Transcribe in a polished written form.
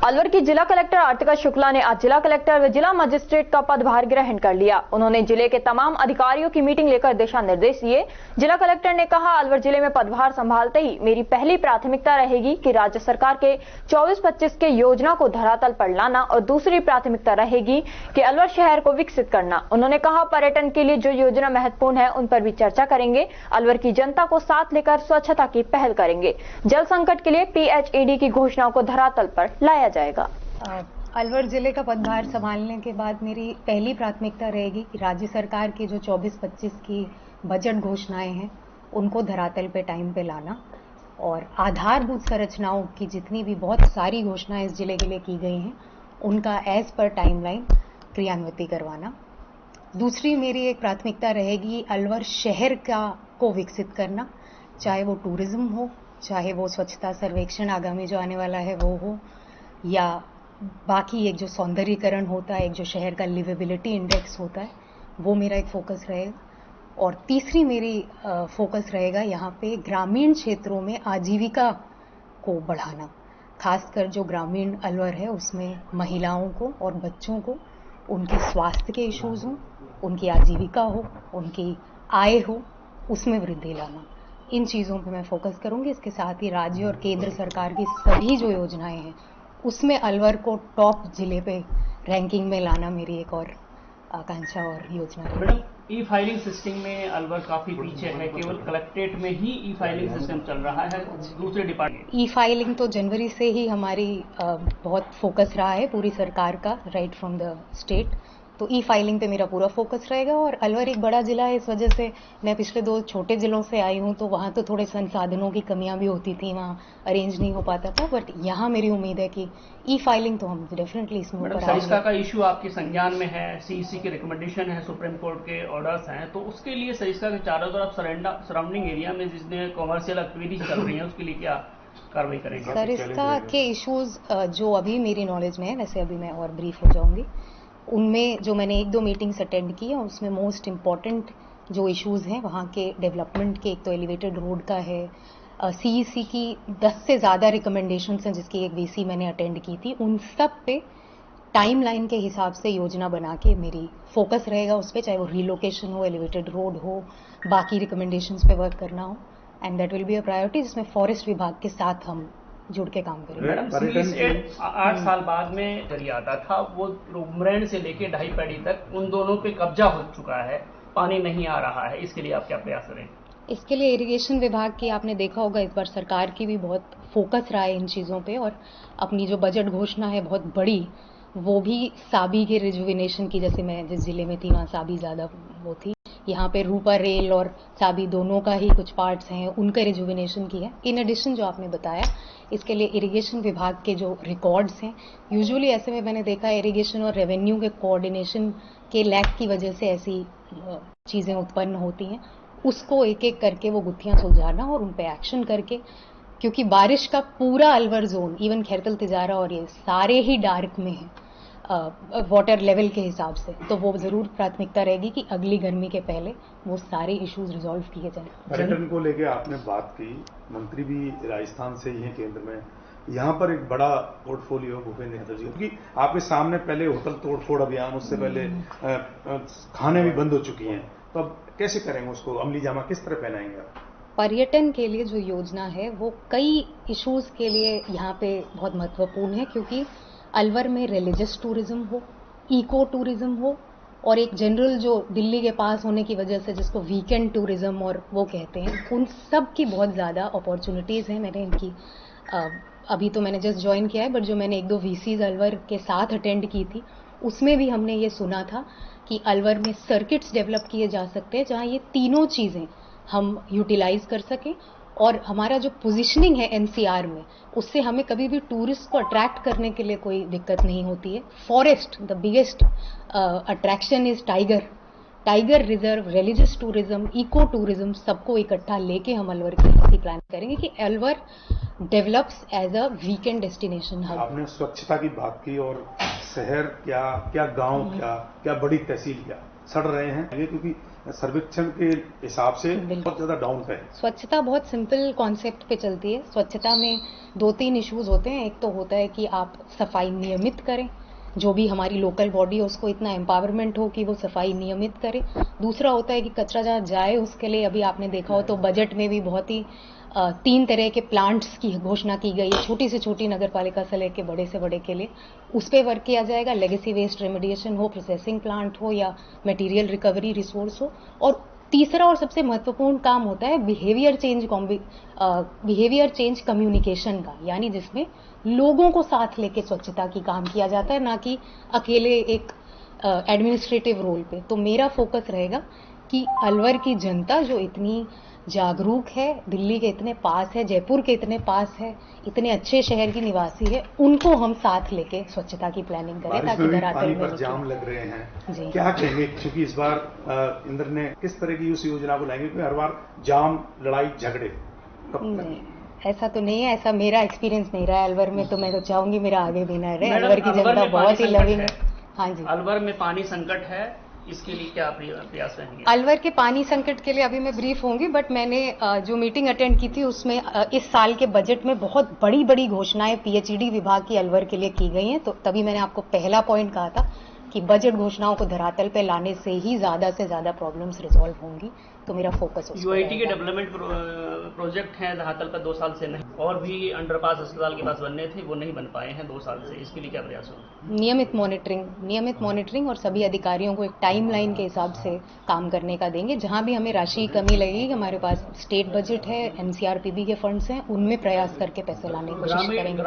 अलवर की जिला कलेक्टर आर्तिका शुक्ला ने आज जिला कलेक्टर व जिला मजिस्ट्रेट का पदभार ग्रहण कर लिया। उन्होंने जिले के तमाम अधिकारियों की मीटिंग लेकर दिशा निर्देश दिए। जिला कलेक्टर ने कहा, अलवर जिले में पदभार संभालते ही मेरी पहली प्राथमिकता रहेगी कि राज्य सरकार के 24-25 के योजना को धरातल पर लाना और दूसरी प्राथमिकता रहेगी कि अलवर शहर को विकसित करना। उन्होंने कहा, पर्यटन के लिए जो योजना महत्वपूर्ण है उन पर भी चर्चा करेंगे। अलवर की जनता को साथ लेकर स्वच्छता की पहल करेंगे। जल संकट के लिए PHED की घोषणाओं को धरातल पर लाया जाएगा। अलवर जिले का पदभार संभालने के बाद मेरी पहली प्राथमिकता रहेगी कि राज्य सरकार के जो 24-25 की बजट घोषणाएं हैं उनको धरातल पे टाइम पे लाना और आधारभूत संरचनाओं की जितनी भी बहुत सारी घोषणाएं इस जिले के लिए की गई हैं उनका एज पर टाइमलाइन क्रियान्वित करवाना। दूसरी मेरी एक प्राथमिकता रहेगी अलवर शहर को विकसित करना, चाहे वो टूरिज्म हो, चाहे वो स्वच्छता सर्वेक्षण आगामी जो आने वाला है वो हो, या बाकी एक जो सौंदर्यीकरण होता है, एक जो शहर का लिवेबिलिटी इंडेक्स होता है, वो मेरा एक फोकस रहेगा। और तीसरी मेरी फोकस रहेगा यहाँ पे ग्रामीण क्षेत्रों में आजीविका को बढ़ाना, खासकर जो ग्रामीण अलवर है उसमें महिलाओं को और बच्चों को उनके स्वास्थ्य के इश्यूज हों, उनकी आजीविका हो, उनकी आय हो, उसमें वृद्धि लाना। इन चीज़ों पे मैं फोकस करूंगी। इसके साथ ही राज्य और केंद्र सरकार की सभी जो योजनाएं हैं उसमें अलवर को टॉप जिले पे रैंकिंग में लाना मेरी एक और आकांक्षा और योजना है। मैडम, ई फाइलिंग सिस्टम में अलवर काफी पीछे है। केवल कलेक्ट्रेट में ही ई फाइलिंग सिस्टम चल रहा है, दूसरे डिपार्टमेंट। ई फाइलिंग तो जनवरी से ही हमारी बहुत फोकस रहा है पूरी सरकार का, राइट फ्रॉम द स्टेट। तो ई फाइलिंग पे मेरा पूरा फोकस रहेगा। और अलवर एक बड़ा जिला है, इस वजह से मैं पिछले 2 छोटे जिलों से आई हूँ तो वहाँ तो थोड़े संसाधनों की कमियां भी होती थी, वहाँ अरेंज नहीं हो पाता था। बट यहाँ मेरी उम्मीद है कि ई फाइलिंग तो हम डेफिनेटली इसमें ऊपर आएंगे। सरिस्का का इशू आपके संज्ञान में है, CEC की रिकमेंडेशन है, सुप्रीम कोर्ट के ऑर्डर्स हैं, तो उसके लिए सरिस्का के चारों तरफ सराउंडिंग एरिया में जिसने कॉमर्शियल एक्टिविटीज चल रही है उसके लिए क्या कार्रवाई करेंगे? सरिस्का के इश्यूज जो अभी मेरी नॉलेज में है, वैसे अभी मैं और ब्रीफ हो जाऊंगी, उनमें जो मैंने 1-2 मीटिंग्स अटेंड की है उसमें मोस्ट इम्पॉर्टेंट जो इश्यूज हैं वहाँ के डेवलपमेंट के, एक तो एलिवेटेड रोड का है, CEC की 10 से ज़्यादा रिकमेंडेशंस हैं जिसकी एक VC मैंने अटेंड की थी। उन सब पे टाइमलाइन के हिसाब से योजना बना के मेरी फोकस रहेगा उस पर, चाहे वो रीलोकेशन हो, एलिवेटेड रोड हो, बाकी रिकमेंडेशंस पे वर्क करना हो। And that will be a priority जिसमें फॉरेस्ट विभाग के साथ हम जुड़ के काम करेंगे। मैडम, 8 साल बाद में जरिया आता था, वो उमरैन से लेके ढाई पैड़ी तक उन दोनों पे कब्जा हो चुका है, पानी नहीं आ रहा है, इसके लिए आप क्या प्रयास करें? इसके लिए इरिगेशन विभाग की आपने देखा होगा इस बार सरकार की भी बहुत फोकस रहा है इन चीज़ों पे, और अपनी जो बजट घोषणा है बहुत बड़ी, वो भी साबी के रिजुविनेशन की, जैसे मैं जिस जिले में थी वहाँ साबी ज़्यादा वो थी, यहाँ पे रूपा रेल और साबी दोनों का ही कुछ पार्ट्स हैं, उनका रिजुविनेशन की है। इन एडिशन जो आपने बताया, इसके लिए इरिगेशन विभाग के जो रिकॉर्ड्स हैं, यूजुअली ऐसे में मैंने देखा है इरिगेशन और रेवेन्यू के कोऑर्डिनेशन के लैक की वजह से ऐसी चीज़ें उत्पन्न होती हैं। उसको एक एक करके वो गुत्थियां सुलझाना और उन पे एक्शन करके, क्योंकि बारिश का पूरा अलवर जोन, इवन खैरतल तिजारा और ये सारे ही डार्क में है वाटर लेवल के हिसाब से, तो वो जरूर प्राथमिकता रहेगी कि अगली गर्मी के पहले वो सारे इश्यूज रिजॉल्व किए जाएं। पर्यटन को लेके आपने बात की, मंत्री भी राजस्थान से ही हैं केंद्र में, यहाँ पर एक बड़ा पोर्टफोलियो भूपेंद्र यादव जी, क्योंकि आपके सामने पहले होटल तोड़फोड़ अभियान, उससे पहले खाने भी बंद हो चुकी हैं, तो अब कैसे करेंगे उसको, अमली जामा किस तरह पहनाएंगे आप? पर्यटन के लिए जो योजना है वो कई इश्यूज के लिए यहाँ पे बहुत महत्वपूर्ण है, क्योंकि अलवर में रिलीजियस टूरिज्म हो, इको टूरिज्म हो, और एक जनरल जो दिल्ली के पास होने की वजह से जिसको वीकेंड टूरिज्म और वो कहते हैं, उन सब की बहुत ज़्यादा अपॉर्चुनिटीज़ हैं। मैंने इनकी अभी तो मैंने जस्ट ज्वाइन किया है, बट जो मैंने 1-2 VCs अलवर के साथ अटेंड की थी उसमें भी हमने ये सुना था कि अलवर में सर्किट्स डेवलप किए जा सकते हैं जहाँ ये तीनों चीज़ें हम यूटिलाइज कर सकें, और हमारा जो पोजीशनिंग है NCR में, उससे हमें कभी भी टूरिस्ट को अट्रैक्ट करने के लिए कोई दिक्कत नहीं होती है। Forest, the biggest attraction is tiger reserve, religious tourism, eco tourism, सबको इकट्ठा लेके हम अलवर की ऐसी प्लान करेंगे कि Alwar develops as a weekend destination hub. आपने स्वच्छता की बात की, और शहर क्या गांव क्या बड़ी तहसील क्या सड़ रहे हैं, क्योंकि सर्वेक्षण के हिसाब से बहुत ज्यादा डाउन पे है। स्वच्छता बहुत सिंपल कॉन्सेप्ट पे चलती है। स्वच्छता में 2-3 इश्यूज होते हैं। एक तो होता है कि आप सफाई नियमित करें, जो भी हमारी लोकल बॉडी है उसको इतना एम्पावरमेंट हो कि वो सफाई नियमित करे। दूसरा होता है कि कचरा जहाँ जाए उसके लिए अभी आपने देखा हो तो बजट में भी बहुत ही 3 तरह के प्लांट्स की घोषणा की गई है, छोटी से छोटी नगर पालिका से लेकर बड़े से बड़े के लिए। उस पर वर्क किया जाएगा। लेगेसी वेस्ट रेमेडिएशन हो, प्रोसेसिंग प्लांट हो या मटेरियल रिकवरी रिसोर्स हो। और तीसरा और सबसे महत्वपूर्ण काम होता है बिहेवियर चेंज कम्युनिकेशन का, यानी जिसमें लोगों को साथ लेके स्वच्छता की काम किया जाता है, ना कि अकेले एक एडमिनिस्ट्रेटिव रोल पे। तो मेरा फोकस रहेगा कि अलवर की जनता जो इतनी जागरूक है, दिल्ली के इतने पास है, जयपुर के इतने पास है, इतने अच्छे शहर की निवासी है, उनको हम साथ लेके स्वच्छता की प्लानिंग करें ताकि धरातल में जाम लग रहे हैं जी। क्या कहेंगे, क्योंकि इस बार इंद्र ने किस तरह की उस योजना को लाएंगे, क्योंकि हर बार जाम, लड़ाई झगड़े नहीं, ऐसा तो नहीं है। ऐसा मेरा एक्सपीरियंस नहीं रहा है अलवर में, तो मैं तो चाहूंगी मेरा आगे भी ना रहे। अलवर की जनता बहुत ही लविंग है। हाँ जी, अलवर में पानी संकट है, इसके लिए क्या प्रयास रहेंगे? अलवर के पानी संकट के लिए अभी मैं ब्रीफ होंगी, बट मैंने जो मीटिंग अटेंड की थी उसमें इस साल के बजट में बहुत बड़ी बड़ी घोषणाएं पीएचईडी विभाग की अलवर के लिए की गई हैं। तो तभी मैंने आपको पहला पॉइंट कहा था कि बजट घोषणाओं को धरातल पे लाने से ही ज्यादा से ज्यादा प्रॉब्लम्स रिजॉल्व होंगी। तो मेरा फोकस यूआईटी के डेवलपमेंट प्रोजेक्ट हैं धरातल पर 2 साल से नहीं, और भी अंडरपास अस्पताल के पास बनने थे, वो नहीं बन पाए हैं 2 साल से। इसके लिए क्या प्रयास होगा? नियमित मॉनिटरिंग और सभी अधिकारियों को एक टाइमलाइन के हिसाब से काम करने का देंगे। जहां भी हमें राशि की कमी लगेगी, हमारे पास स्टेट बजट है, एनसीआरपीबी के फंड्स हैं, उनमें प्रयास करके पैसे लाने की कोशिश करेंगे।